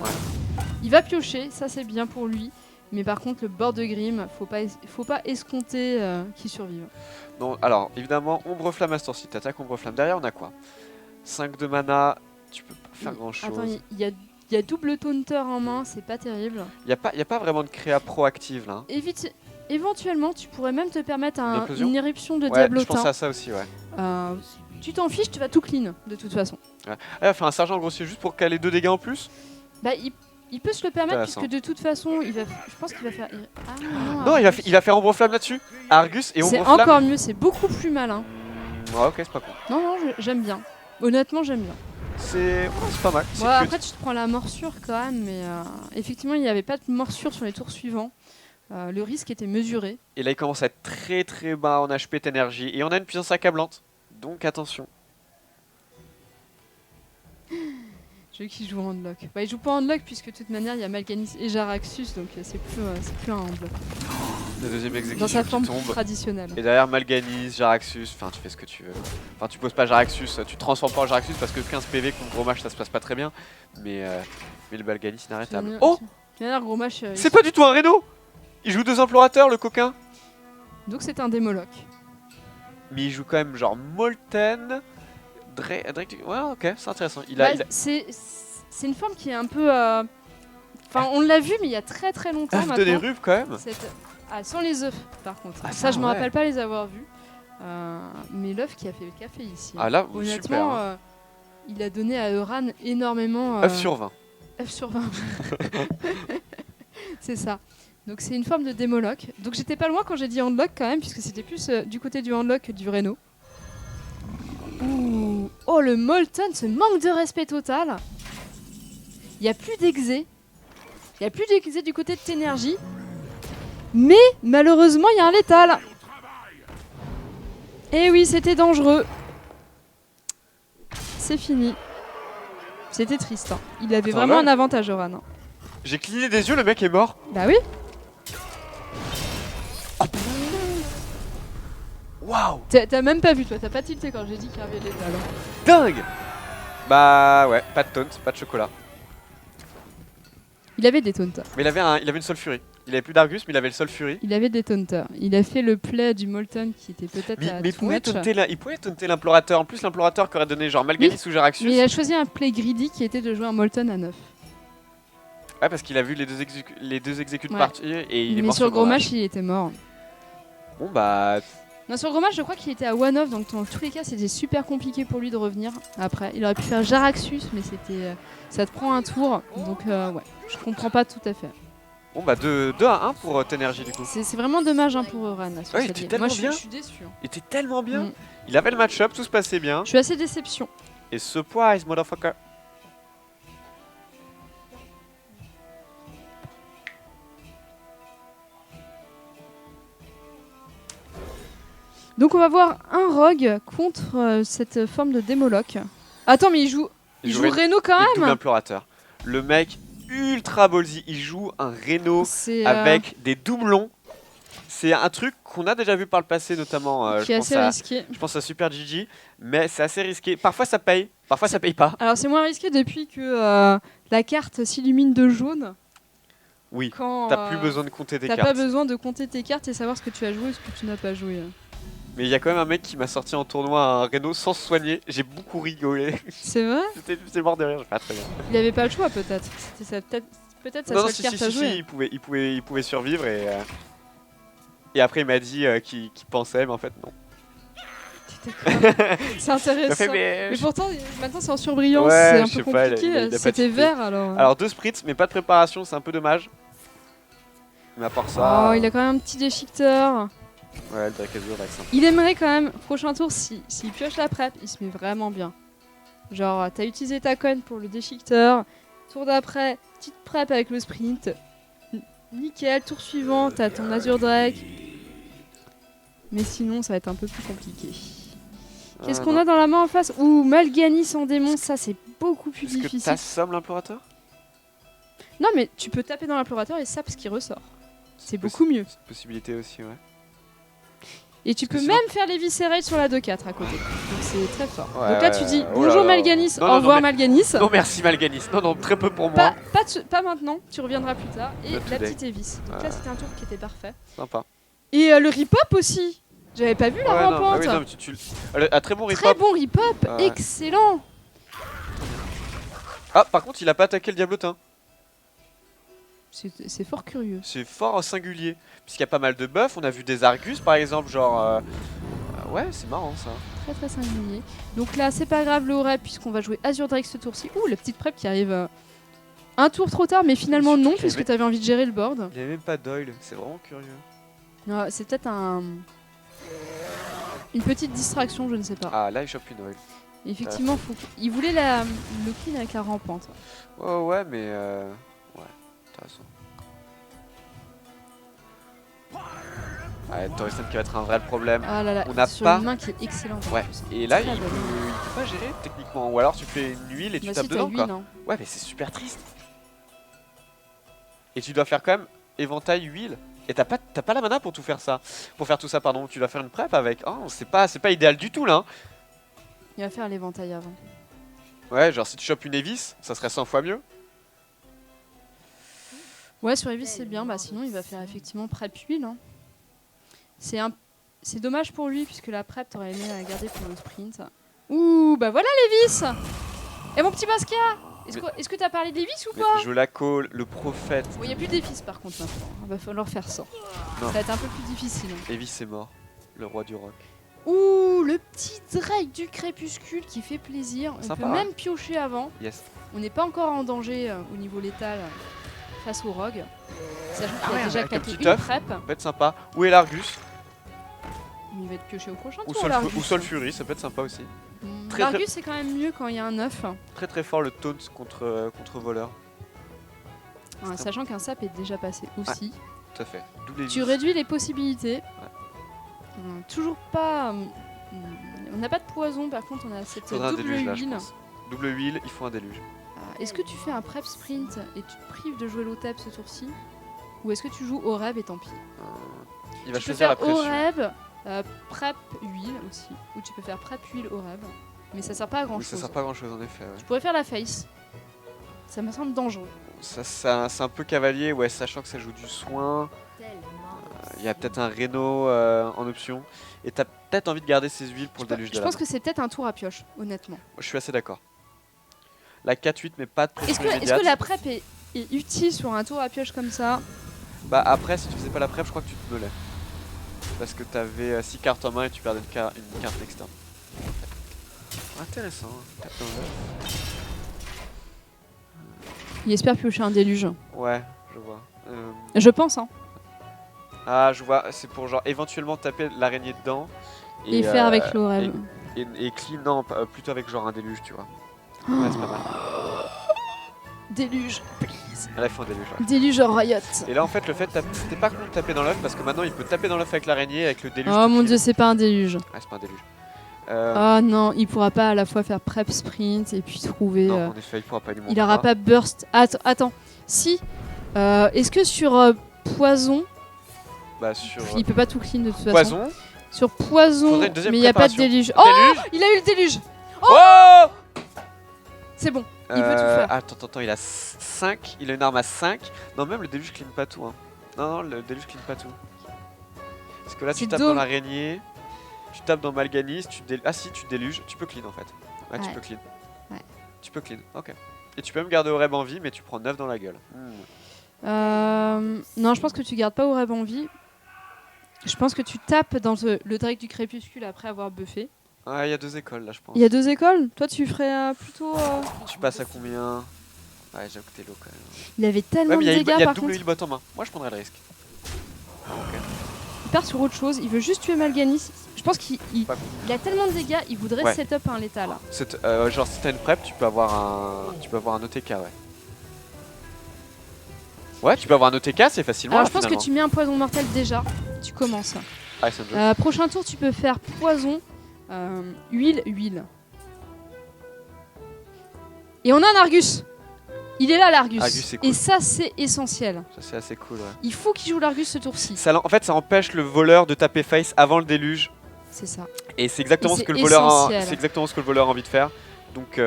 Il va piocher, ça c'est bien pour lui. Mais par contre, le bord de Grimm, faut pas escompter qu'il survive. Non, alors, évidemment, ombre flamme à ce tour-ci. T'attaques ombre flamme. Derrière, on a quoi 5 de mana. Tu peux pas faire grand chose. Attends, il y a double taunter en main, c'est pas terrible. Y a pas vraiment de créa proactive là. hein. Éventuellement, tu pourrais même te permettre Une implosion une éruption de Ouais, je diablotin. pensais à ça aussi, ouais. Tu t'en fiches, tu vas tout clean de toute façon. Ah, il va faire un sergent grossier juste pour caler 2 dégâts en plus. Bah, il peut se le permettre Intéressant. puisque de toute façon, je pense qu'il va faire. Ah non, Non, il va faire ombre flamme là-dessus. Argus et ombre c'est flamme. encore mieux, c'est beaucoup plus malin. Ouais, ok, c'est pas con. Non, non, j'aime bien. Honnêtement, j'aime bien. C'est pas mal. C'est Bon, cute. après, tu te prends la morsure quand même, mais effectivement, il n'y avait pas de morsure sur les tours suivants. Le risque était mesuré. Et là, il commence à être très très bas en HP d'énergie. Et on a une puissance accablante. Donc attention. Je veux qu'il joue en unlock. Bah, il joue pas en unlock puisque de toute manière, il y a Malganis et Jaraxus, donc c'est plus un unlock. La deuxième Dans exécution sa qui forme tombe. traditionnelle. Et derrière Malganis, Jaraxus, enfin tu fais ce que tu veux. Enfin tu poses pas Jaraxus, tu transformes pas en Jaraxus parce que 15 PV contre gros match ça se passe pas très bien. Mais le Malganis inarrêtable. Oh, Gros match. c'est pas du tout un Reno. Il joue 2 implorateurs le coquin. Donc c'est un démoloc. Mais il joue quand même genre Molten. Drake. Ouais ok, c'est intéressant. Bah, c'est une forme qui est un peu... Enfin, on l'a vu, mais il y a très très longtemps œuf de maintenant. Nérub quand même. Ah, sans les œufs, par contre. Ah, ça, je me ouais. rappelle pas les avoir vus. Mais l'œuf qui a fait le café ici. Ah là, Honnêtement, super. Hein. il a donné à Euran énormément... œuf sur 20. F sur 20. C'est ça. Donc c'est une forme de démoloc. Donc j'étais pas loin quand j'ai dit handlock quand même, puisque c'était plus du côté du handlock que du Reno. Ouh. Oh le Molten, ce manque de respect total. Il n'y a plus d'exé. Il n'y a plus d'exé du côté de Ténergie. Mais malheureusement, il y a un létal. Et oui, c'était dangereux. C'est fini. C'était triste. Hein. Il avait Attends, vraiment là- un avantage, Oran. Hein. J'ai cligné des yeux, le mec est mort. Bah oui. Waouh, T'as même pas vu, toi. T'as pas tilté quand j'ai dit qu'il y avait létal. Hein. dingue. Bah ouais, pas de taunt, pas de chocolat. Il avait des taunters. Mais il avait une Soul Fury. Il avait plus d'Argus, mais il avait le Soul Fury. Il avait des taunters. Il a fait le play du Molten qui était peut-être à Mais il too pouvait much. taunter l'implorateur. En plus, l'implorateur qui aurait donné genre Malganis ou Jaraxus. Mais il a choisi un play greedy qui était de jouer un Molten à 9. Ouais, parce qu'il a vu les deux exécutes Ouais. partir et il est Mais mort sur gros match. match, il était mort. Bon bah, Non, sur gros match, je crois qu'il était à 1-off, donc dans tous les cas, c'était super compliqué pour lui de revenir après. Il aurait pu faire Jaraxus, mais c'était, ça te prend un tour, donc ouais, je comprends pas tout à fait. bon bah 2 à 1 pour Ténergie du coup. C'est vraiment dommage hein, pour Euran. Là, sur Ouais, il cette était game. tellement Moi, bien. je suis déçu. Hein. Il était tellement bien. Mm. Il avait le match-up, tout se passait bien. Je suis assez déception. Et surprise, motherfucker. Donc on va voir un rogue contre cette forme de démoloc. Attends, mais il joue Reno quand Il même. double implorateur. Le mec ultra ballsy, il joue un Reno C'est avec des doublons. C'est un truc qu'on a déjà vu par le passé, notamment. qui est assez risqué. Je pense à Super Gigi, mais c'est assez risqué. Parfois ça paye, parfois ça paye pas. Alors c'est moins risqué depuis que la carte s'illumine de jaune. Oui, Quand t'as plus besoin de compter tes t'as cartes. pas besoin de compter tes cartes et savoir ce que tu as joué et ce que tu n'as pas joué. Mais il y a quand même un mec qui m'a sorti en tournoi un Reno sans se soigner. J'ai beaucoup rigolé. C'est vrai? J'étais mort de rire. Ah, très bien. Il avait pas le choix peut-être. C'était peut-être sa Non, non, seule si, carte si, à si, jouer. si, il pouvait survivre et après il m'a dit qu'il pensait, mais en fait non. C'est Il m'a intéressant. fait, Mais je- pourtant, maintenant c'est en surbrillance, Ouais, c'est un je peu sais pas, il a compliqué. pas C'était tilté. vert alors. Alors 2 spritz, mais pas de préparation, c'est un peu dommage. Mais à part ça, Oh, il a quand même un petit déchiqueteur. ouais, le Drakazur va être sympa. Il aimerait quand même, prochain tour, s'il pioche la prep, il se met vraiment bien. Genre, t'as utilisé ta conne pour le déchiqueteur. Tour d'après, petite prep avec le sprint. Nickel, tour suivant, t'as ton Azure Drake. Mais sinon, ça va être un peu plus compliqué. Qu'est-ce qu'on a dans la main en face? Ouh, Mal'Ganis en démon, ça c'est beaucoup plus Est-ce que difficile. t'assommes l'implorateur? Non, mais tu peux taper dans l'implorateur et ça, parce qu'il ressort. C'est possi- beaucoup mieux. C'est une possibilité aussi, ouais. Et tu Parce peux que même faire les viscérales sur la 2-4 à côté. Donc c'est très fort. Ouais, Donc là, tu dis oh là bonjour là. Mal'Ganis, Non, au non, revoir mais- Mal'Ganis. Non, merci Mal'Ganis. Non, non, très peu pour moi. Pas maintenant, tu reviendras plus tard. Et Not la today. petite Evis. Donc là, c'était un tour qui était parfait. Sympa. Et le rip-hop aussi. J'avais pas vu la Ouais, non, rampante. ah oui, non, mais elle a très bon Très rip-hop. bon rip-hop, Ouais. excellent. Ah, par contre, il a pas attaqué le diablotin. C'est fort curieux. C'est fort singulier. Puisqu'il y a pas mal de buffs. On a vu des Argus par exemple, genre. Ouais, c'est marrant ça. Très très singulier. Donc là, c'est pas grave le rep puisqu'on va jouer Azure Drake ce tour-ci. Ouh, la petite prep qui arrive un tour trop tard, mais finalement surtout non, qu'il y puisque avait- t'avais envie de gérer le board. Il y a même pas d'oil. C'est vraiment curieux. C'est peut-être une petite distraction, je ne sais pas. Ah, là, il chope une oil. Effectivement, il voulait le clean avec la rampante. Ouais, ouais, mais. Ouais, intéressant. Ouais, Torresten qui va être un vrai problème. Ah là là, On n'a sur pas- une main qui est excellente. en Ouais, plus. et là, Très il bonne. peut pas gérer techniquement. Ou alors tu fais une huile et tu Bah tapes si, t'as dedans, quoi. l'huile, hein. Ouais, mais c'est super triste. Et tu dois faire quand même éventail huile. Et t'as pas la mana pour tout faire ça. Pour faire tout ça, pardon. Tu dois faire une prep avec. Oh, c'est pas idéal du tout là. Hein. Il va faire l'éventail avant. Ouais, genre si tu chopes une Evis, ça serait 100 fois mieux. Ouais, sur Evis c'est bien, bah sinon il va faire effectivement prep huile. Hein. C'est dommage pour lui puisque la prep t'aurais aimé la garder pour le sprint. Ouh, bah voilà l'Evis. Et mon petit Basquiat. Est-ce que t'as parlé d'Evis ou Mais pas? je la call, le prophète. Bon, il n'y a plus d'Evis par contre maintenant. Il va falloir faire ça. Non. Ça va être un peu plus difficile. Hein. Evis est mort. Le roi du rock. Ouh, le petit Drake du crépuscule qui fait plaisir. On Sympa, peut hein. même piocher avant. Yes. On n'est pas encore en danger au niveau létal face au rogue. Sachant qu'il a déjà avec un claqué petit une œuf. prep. Ça peut être sympa. Où est l'Argus? Il va être pioché au prochain Ou tour. Sol, l'Argus. ou Sol Fury, ça peut être sympa aussi. Très, L'Argus c'est quand même mieux quand il y a un œuf. Très très fort le taunt contre voleur. Sachant qu'un sap est déjà passé aussi. Tout à fait. D'où les Tu vis. réduis les possibilités. Toujours pas. On n'a pas de poison, par contre on a cette Faudra un double déluge là, je huile. pense. Double huile, il faut un déluge. Est-ce que tu fais un prep sprint et tu te prives de jouer l'OTEP ce tour-ci? Ou est-ce que tu joues au rêve et tant pis? Il va Tu peux choisir la faire au pression. rêve, prep huile aussi. Ou tu peux faire prep huile au rêve. Mais ça sert pas à grand Oui, ça chose. sert pas à grand chose en effet. Ouais. Tu pourrais faire la face. Ça me semble dangereux. Ça, c'est un peu cavalier, ouais, sachant que ça joue du soin. Il y a peut-être un Reno en option. Et t'as peut-être envie de garder ces huiles pour le déluge de Je la pense main. que c'est peut-être un tour à pioche, honnêtement. Moi, je suis assez d'accord. La 4-8, mais pas de pression Est-ce immédiate. que la prep est utile sur un tour à pioche comme ça? Bah après, si tu faisais pas la prep, je crois que tu te meulais. Parce que t'avais 6 cartes en main et tu perdais une carte externe. Intéressant. Hein. Tape dans l'œuf. Il espère piocher un déluge. Ouais, je vois. Je pense, hein. Ah, je vois, c'est pour genre éventuellement taper l'araignée dedans. Et faire avec l'eau rêve. Et clean, non, plutôt avec genre un déluge, tu vois. Ouais, c'est pas mal. Déluge. Là, il faut un déluge. Ouais. Déluge en riot. Et là, en fait, le fait, c'était pas con de taper dans l'œuf parce que maintenant il peut taper dans l'œuf avec l'araignée avec le déluge. Oh tout mon clean. dieu, c'est pas un déluge. Ah, c'est pas un déluge. Ah non, il pourra pas à la fois faire prep sprint et puis trouver. Non, en effet, il pourra pas lui montrer. Il aura pas burst. Attends. Si. Est-ce que sur poison, Bah, sur il peut pas tout clean de toute façon. poison. Sur poison, Faudrait une deuxième mais il y a pas de préparation. déluge. Oh, Déluge. il a eu le déluge. Oh C'est bon. Il peut tout faire. Attends, il a 5, il a une arme à 5. Non, même le déluge clean pas tout. Hein. Non, le déluge clean pas tout. Parce que là, tu C'est tapes dom- dans l'araignée. tu tapes dans Malganis, ah si, tu déluges, tu peux clean en fait. Ouais, tu Ouais. peux clean. Ouais. Tu peux clean, ok. Et tu peux même garder Oreb en vie, mais tu prends 9 dans la gueule. Non, je pense que tu gardes pas Oreb en vie. Je pense que tu tapes dans le Drake du crépuscule après avoir buffé. Ouais, il y a 2 écoles là, je pense. Il y a 2 écoles. Toi, tu ferais plutôt. Tu passes à combien? Ouais, j'avoue que t'es low quand même. Il avait tellement Ouais, mais de il dégâts y a par double contre. heal bot en main. Moi, je prendrais le risque. Il part sur autre chose. Il veut juste tuer Malganis. Je pense qu'il Pas a tellement de dégâts. Il voudrait Ouais. setup un létal. Genre, si t'as une prep, tu peux avoir un OTK, ouais. Ouais, tu peux avoir un OTK, c'est facilement. Alors, là, je pense que finalement. tu mets un poison mortel déjà. Tu commences. Ah, c'est un jeu. Prochain tour, tu peux faire poison, huile. Et on a un Argus. Il est là, l'Argus. Argus, c'est cool. Et ça, c'est essentiel. Ça, c'est assez cool, ouais. Il faut qu'il joue l'Argus ce tour-ci. En fait, ça empêche le voleur de taper face avant le déluge. C'est ça. Et c'est exactement, Et ce c'est que le voleur essentiel. c'est exactement ce que le voleur a envie de faire. Donc,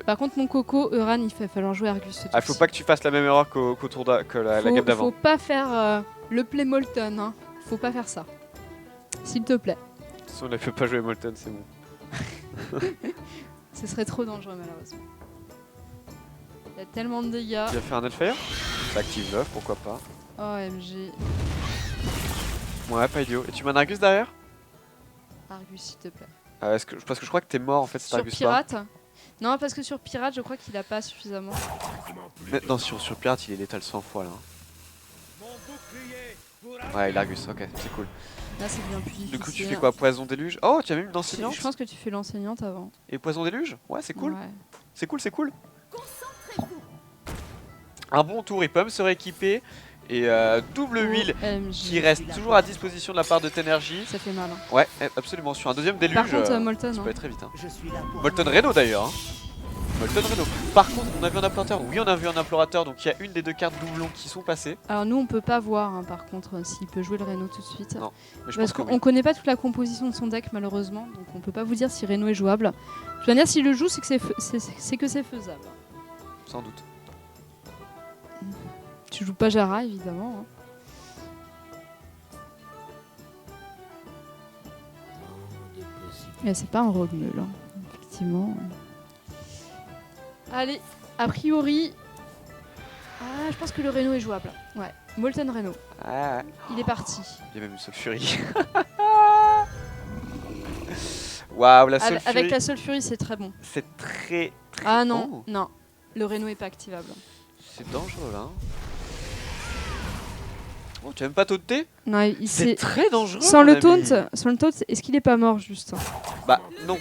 Par contre, mon coco, Euran, il va falloir jouer Argus ce tour-ci. faut pas que tu fasses la même erreur que la game d'avant. Faut pas faire le play Molten. Hein. Faut pas faire ça. S'il te plaît. De toute façon, on ne peut pas jouer Molten, c'est bon. Ce serait trop dangereux, malheureusement. Il y a tellement de dégâts. Tu vas faire un Hellfire? Ça active 9, pourquoi pas. OMG. Ouais, pas idiot. Et tu mets un Argus derrière? Argus, s'il te plaît. Parce que je crois que t'es mort en fait, cet Sur Argus Pirate. Non, parce que sur Pirate, je crois qu'il a pas suffisamment. pas. Non, sur Pirate, il est létal 100 fois là. Ouais, il a Argus, ok, c'est cool. Là, c'est bien plus difficile. Du coup, tu fais quoi? Poison déluge? Oh, tu as même une enseignante. Je pense que tu fais l'enseignante avant. Et poison déluge? Ouais, c'est cool. Ouais. C'est cool, c'est cool. Un bon tour, il peut même se rééquiper. Et double huile OMG. qui reste toujours à disposition de la part de Tenergy. Ça fait mal. Hein. Ouais, absolument. Sur un deuxième déluge, Par contre, Molten. ça Hein. peut être très vite. Hein. Molten Reno d'ailleurs. Hein. Molten Reno. Par contre, on a vu un implorateur. Oui, on a vu un implorateur. Donc il y a une des 2 cartes doublons qui sont passées. Alors nous, on peut pas voir, hein, par contre, s'il peut jouer le Reno tout de suite. Non, mais je Parce pense que qu'on oui. connaît pas toute la composition de son deck, malheureusement. Donc on peut pas vous dire si Reno est jouable. De toute manière, s'il le joue, c'est que c'est faisable. Sans doute. Tu joues pas Jara, évidemment. Hein. Mais c'est pas un rogue meule, hein, effectivement. Allez, a priori... Ah, je pense que le Reno est jouable. Ouais, Molten Reno. Ah, Il est parti. il y a même une Sulfury. Waouh, la Sulfury. Avec la Soul Fury, c'est très bon. C'est très. Ah non, Oh, non. Le Reno est pas activable. c'est dangereux là. Hein. Oh, tu as même pas taunté? Non, il C'est s'est... très dangereux. Sans mon le ami. taunt, est-ce qu'il est pas mort juste? Bah non.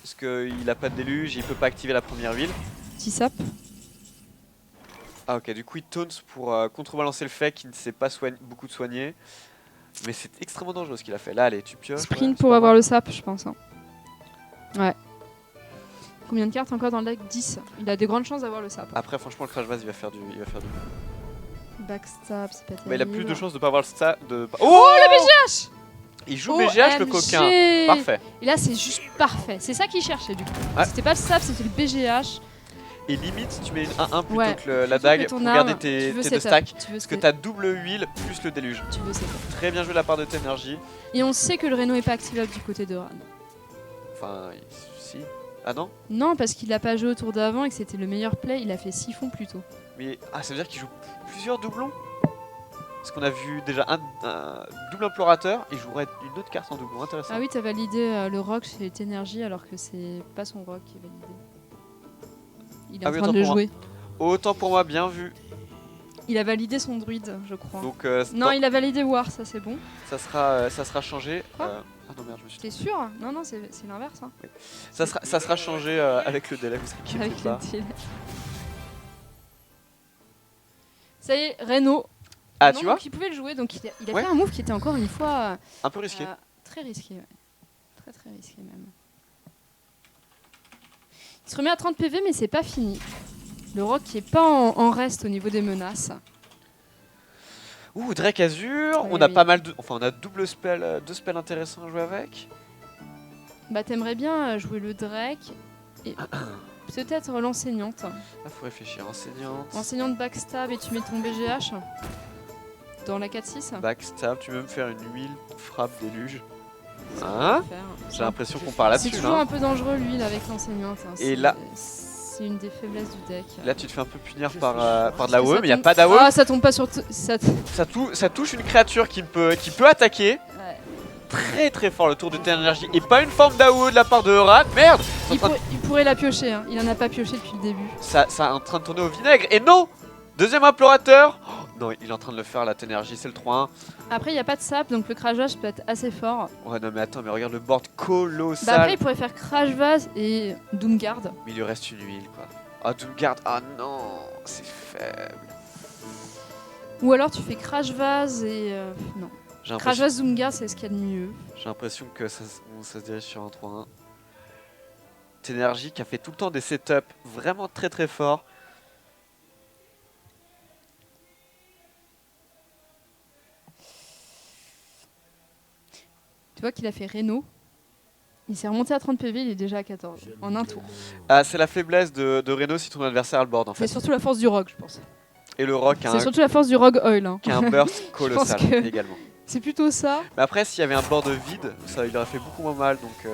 Parce qu'il a pas de déluge, il peut pas activer la première huile. Petit sap. Ah ok, du coup il taunt pour contrebalancer le fait qu'il ne sait pas beaucoup de soigner. Mais c'est extrêmement dangereux ce qu'il a fait. Là, allez, tu pioches. Sprint ouais, pour c'est avoir pas le sap, je pense. Hein. Ouais. Combien de cartes encore dans le deck? 10. Il a de grandes chances d'avoir le sap. mal. Après, franchement, le Crash Vase il va faire du. Backstab, c'est pas terrible. Mais il a plus de chances de pas avoir le stat. Oh, le BGH! Il joue BGH le coquin. Parfait. Et là, c'est juste parfait. C'est ça qu'il cherchait du coup. Ouais. C'était pas le sap, c'était le BGH. Et limite, tu mets une 1-1 plutôt Ouais. que la Plutôt dague que ton pour arme, garder tu tes veux 2 setup. stacks. Tu veux Parce que setup. t'as double huile plus le déluge. Tu veux setup. Très bien joué de la part de Tenergy. Et on sait que le Reno est pas activable du côté de Ran. Enfin, si. Ah non? Non, parce qu'il a pas joué au tour d'avant et que c'était le meilleur play. Il a fait siphon plus tôt. Mais ça veut dire qu'il joue plusieurs doublons? Parce qu'on a vu déjà un double implorateur et jouerait une autre carte en doublon. Intéressant. Ah oui, t'as validé le rock chez Tenergy alors que c'est pas son rock qui est validé. Il est Ah en oui, train autant de le pour moi. jouer. Autant pour moi, bien vu. Il a validé son druide, je crois. Donc Non, il a validé War, ça c'est bon. ça sera changé. Quoi Ah non merde, je me suis. T'es sûr? Non, non, c'est l'inverse. Hein. Ça sera changé avec le délai. Vous inquiétez Avec pas. le délai. Ça y est, Reno. Ah Non, tu vois? donc il pouvait le jouer, donc il a Ouais. fait un move qui était encore une fois Un peu risqué. très risqué. Ouais. Très très risqué même. Il se remet à 30 PV, mais c'est pas fini. Le rock qui est pas en reste au niveau des menaces. Ouh, Drake Azur. Ouais, On a oui. pas mal de. Enfin, on a double spell, 2 spells intéressants à jouer avec. Bah t'aimerais bien jouer le Drake et peut-être l'enseignante. Ah, faut réfléchir. Enseignante. Enseignante backstab et tu mets ton BGH dans la 4-6. Backstab. Tu veux me faire une huile frappe déluge. ce qu'on Hein peut faire. J'ai l'impression qu'on parle C'est là-dessus. toujours Là. un peu dangereux l'huile avec l'enseignante. Hein. Et là- C'est une des faiblesses du deck. Là, tu te fais un peu punir par de l'AOE, Ça mais il n'y a tombe- pas d'AOE. Ah, ça tombe pas sur... Ça touche une créature qui peut attaquer. Ouais. Très très fort le tour de énergie. Et pas une forme d'AOE de la part de Euran. Merde. Il pourrait la piocher, hein. Il en a pas pioché depuis le début. Ça est en train de tourner au vinaigre. Et non. Deuxième implorateur. Oh, non, il est en train de le faire, la énergie, c'est le 3-1. Après, il n'y a pas de sap, donc le crash vase peut être assez fort. Ouais, non, mais attends, mais regarde le board colossal. Bah après, il pourrait faire crash vase et Doomguard. Mais il lui reste une huile, quoi. Ah, Doomguard, ah non, c'est faible. Ou alors tu fais crash vase et... non. J'ai Crash l'impression vase Doomguard, c'est ce qu'il y a de mieux. que ça se dirige sur un 3-1. Énergie qui a fait tout le temps des setups vraiment très très forts. Tu vois qu'il a fait Reno. Il s'est remonté à 30 PV, il est déjà à 14 en un tour. Ah, c'est la faiblesse de Reno si ton adversaire a le board en C'est fait. surtout la force du rogue, je pense. Et le rock C'est surtout la force du rogue oil. Hein. qui a un burst colossal que- également. C'est plutôt ça. Mais après, s'il y avait un board vide, ça il aurait fait beaucoup moins mal. Donc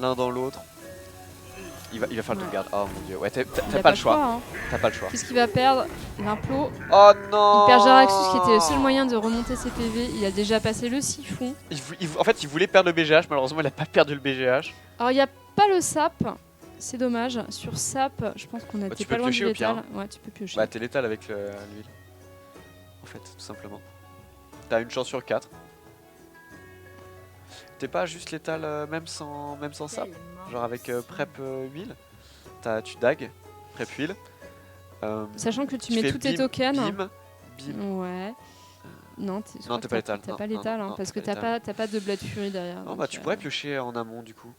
l'un dans l'autre, il va faire le Ouais. Doomguard. Oh mon dieu, ouais, Il t'as a pas le choix. hein. T'as pas le choix. Qu'est-ce qu'il va perdre? L'implo. Oh non. Il perd Jaraxxus qui était le seul moyen de remonter ses PV. Il a déjà passé le siphon. En fait, il voulait perdre le BGH, malheureusement, il a pas perdu le BGH. Alors il n'y a pas le sap. C'est dommage. Sur sap, je pense qu'on tu était peux pas loin du piocher au pire, létal. Ouais, tu peux piocher. Bah, t'es létal avec l'huile. En fait, tout simplement. T'as une chance sur 4. T'es pas juste létal même sans sap. Genre avec prep huile. Tu dagues, prep huile. Sachant que tu tu mets fais tous tes bim, tokens. Bim. Ouais. Non, je crois t'es que pas létal. T'as Non, pas non, létal, non, hein, non, parce que t'es pas t'as pas de Blood Fury derrière. Non, donc, bah tu pourrais piocher en amont du coup.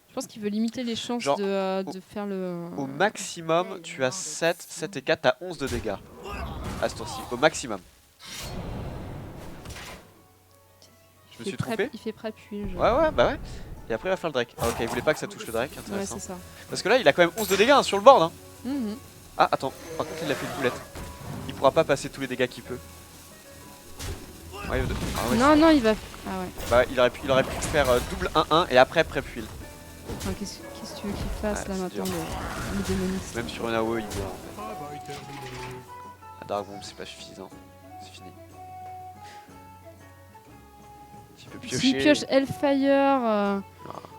Je pense qu'il veut limiter les chances Genre, de faire le... Au maximum, tu as 7 et 4, t'as 11 de dégâts. À ce tour-ci, au maximum. Je me suis trompé. Il fait prep huile. genre. Ouais, bah ouais. Et après, il va faire le Drake. Ah, ok, il voulait pas que ça touche le Drake, Ouais, intéressant. c'est ça. Parce que là, il a quand même 11 de dégâts hein, sur le board. Hein. Mhm. Ah, attends, par contre, il a fait une boulette. Il pourra pas passer tous les dégâts qu'il peut. Ouais, ah ouais, Non, il va... Ah ouais. bah, il aurait pu faire double 1-1 et après prep huile. Enfin, qu'est-ce que tu veux qu'il fasse Ouais, là c'est maintenant, dur. le démoniste? Même sur une AOE, il voit en fait. Ah, Dark Bomb, c'est pas suffisant. C'est fini. Tu peux S'il piocher. pioche Hellfire,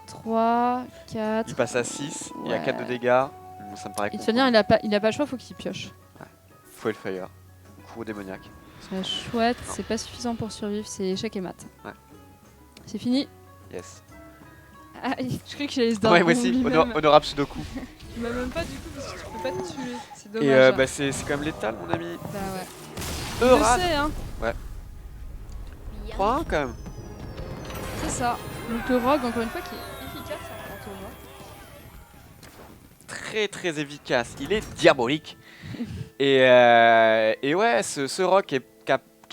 3, 4... Il passe à 6, il y a Ouais. 4 de dégâts. Ça me paraît Il te fait dire, il a pas le choix, faut qu'il pioche. Foil Fire. Cours démoniaque. C'est chouette, c'est pas suffisant pour survivre, c'est échec et mat. Ouais. C'est fini. Yes. Ah, je croyais que j'allais se Ouais, moi aussi, honorable Sudoku. Tu m'as même pas du coup parce que tu peux pas te tuer. C'est dommage. Et bah, c'est quand même létal, mon ami. Bah ouais. Je Euran. sais, hein. 3-1 quand même. C'est ça. Donc le rogue, encore une fois, qui est efficace en tournoi. Très très efficace. Il est diabolique. et ouais, ce rock qui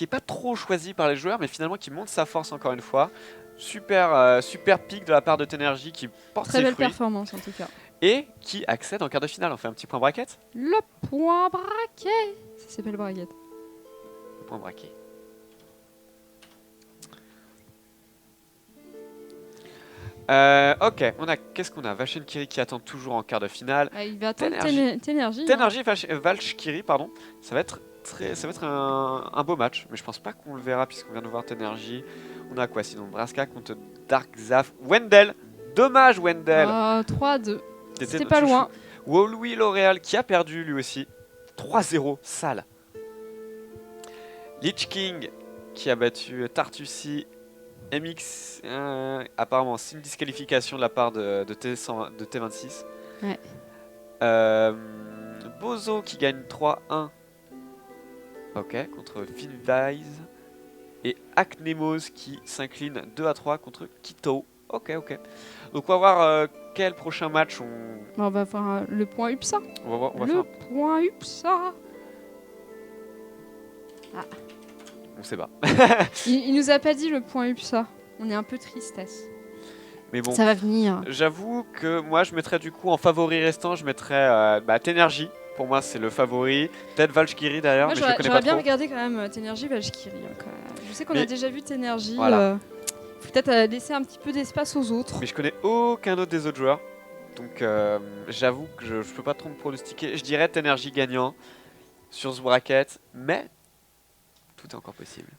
est pas trop choisi par les joueurs, mais finalement qui montre sa force encore une fois. Super pic de la part de Tenergy qui porte Très ses belle fruits performance en tout cas. et qui accède en quart de finale. On fait un petit point bracket. Le point braquet. Ça s'appelle braquet. Point braquet. Ok, qu'est-ce qu'on a? Valkyrie qui attend toujours en quart de finale. Ah, il va attendre Tenergy. Tenergy. Tenergy Valkyrie, pardon. Ça va être un beau match, mais je pense pas qu'on le verra puisqu'on vient de voir Tenergy. On a quoi sinon? Braska contre Dark Zaf. Wendell. Dommage Wendell. 3-2. C'était notre pas chouchou. loin. Wolwy L'Oréal qui a perdu lui aussi. 3-0, sale. Lich King qui a battu Tartusi. MX, apparemment c'est une disqualification de la part de T26. Ouais. Bozo qui gagne 3-1. Ok, contre Finvise. Et Aknemos qui s'incline 2-3 contre Kito. Ok. Donc on va voir quel prochain match On va faire le point UPSA. on va Le faire. point UPSA. On sait pas. Il nous a pas dit le point UPSA. On est un peu tristesse. Mais bon, Ça va venir. j'avoue que moi je mettrais du coup en favori restant, je mettrais Tenergy. Pour moi c'est le favori. Peut-être Valkyrie d'ailleurs, Moi, mais je le connais j'aurais pas bien trop. regardé quand même Tenergy Valkyrie. Hein, quand même. Je sais qu'on Mais a déjà vu Tenergy. voilà. Faut peut-être laisser un petit peu d'espace aux autres. Mais je connais aucun autre des autres joueurs. Donc j'avoue que je peux pas trop me pronostiquer. Je dirais Tenergy gagnant sur ce bracket, mais tout est encore possible.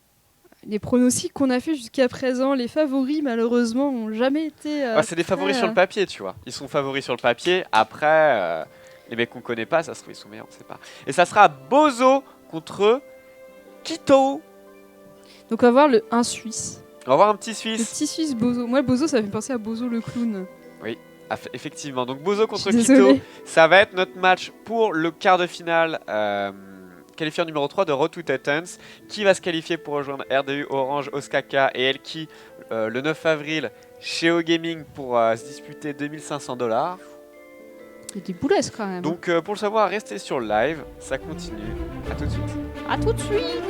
Les pronostics qu'on a fait jusqu'à présent, les favoris malheureusement ont jamais été. C'est des favoris sur le papier, tu vois. Ils sont favoris sur le papier. Après, les mecs qu'on connaît pas, ça se trouve ils sont meilleurs, on sait pas. Et ça sera Bozo contre Quito. Donc on va voir un Suisse. On va voir un petit Le Suisse. petit Suisse Bozo. Moi, Bozo, ça me fait penser à Bozo le clown. Effectivement, donc Bozo contre Je suis Quito, désolée. ça va être notre match pour le quart de finale qualifiant numéro 3 de Road to Titans, qui va se qualifier pour rejoindre RDU, Orange, Osaka et Elki le 9 avril chez O-Gaming pour se disputer 2500 $. Il y a des boulettes quand même. Donc pour le savoir, restez sur le live, ça continue. À tout de suite. À tout de suite.